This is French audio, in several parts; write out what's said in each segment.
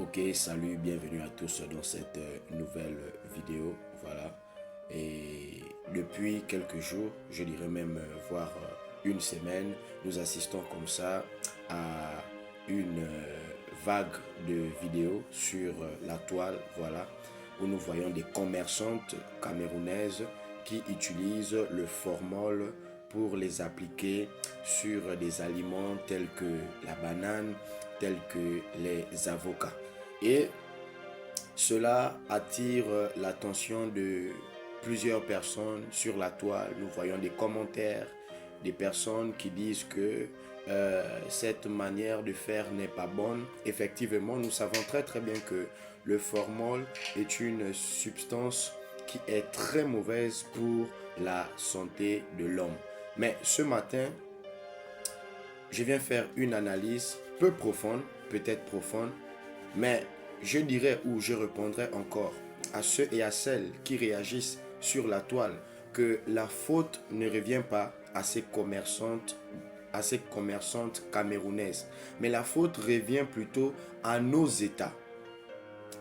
Ok, salut, bienvenue à tous dans cette nouvelle vidéo. Voilà. Et depuis quelques jours, je dirais même voire une semaine, nous assistons comme ça à une vague de vidéos sur la toile, voilà, où nous voyons des commerçantes camerounaises qui utilisent le formol pour les appliquer sur des aliments tels que la banane, tels que les avocats. Et cela attire l'attention de plusieurs personnes sur la toile. Nous voyons des commentaires, des personnes qui disent que cette manière de faire n'est pas bonne. Effectivement, nous savons très bien que le formol est une substance qui est très mauvaise pour la santé de l'homme. Mais ce matin, je viens faire une analyse peu profonde, peut-être profonde, mais je dirais ou je répondrai encore à ceux et à celles qui réagissent sur la toile que la faute ne revient pas à ces commerçantes camerounaises, mais la faute revient plutôt à nos États.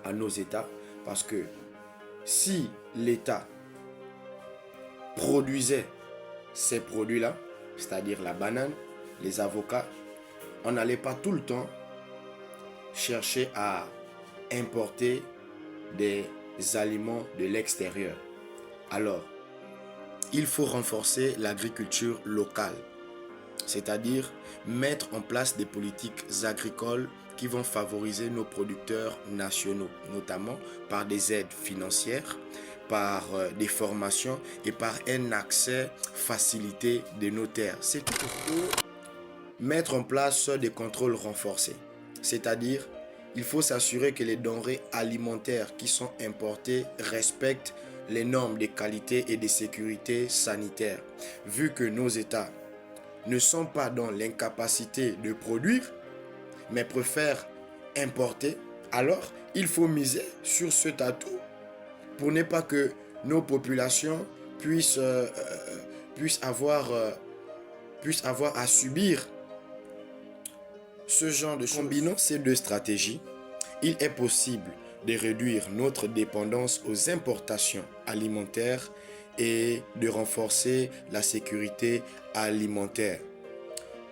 À nos États, parce que si l'État produisait ces produits-là, c'est-à-dire la banane, les avocats, on n'allait pas tout le temps chercher à importer des aliments de l'extérieur. Alors, il faut renforcer l'agriculture locale, c'est-à-dire mettre en place des politiques agricoles qui vont favoriser nos producteurs nationaux, notamment par des aides financières, par des formations et par un accès facilité de nos terres. C'est tout pour mettre en place des contrôles renforcés, c'est-à-dire il faut s'assurer que les denrées alimentaires qui sont importées respectent les normes de qualité et de sécurité sanitaire. Vu que nos États ne sont pas dans l'incapacité de produire, mais préfèrent importer, alors il faut miser sur cet atout pour ne pas que nos populations puissent avoir à subir ce genre de choses. Combinant ces deux stratégies, il est possible de réduire notre dépendance aux importations alimentaires et de renforcer la sécurité alimentaire,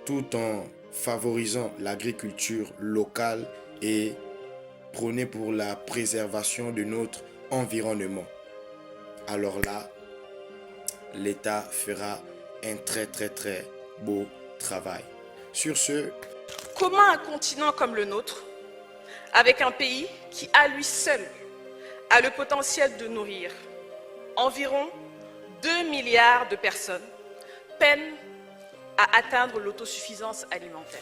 tout en favorisant l'agriculture locale et prôner pour la préservation de notre environnement. Alors là, l'État fera un très beau travail. Sur ce, comment un continent comme le nôtre, avec un pays qui à lui seul a le potentiel de nourrir environ 2 milliards de personnes, peine à atteindre l'autosuffisance alimentaire?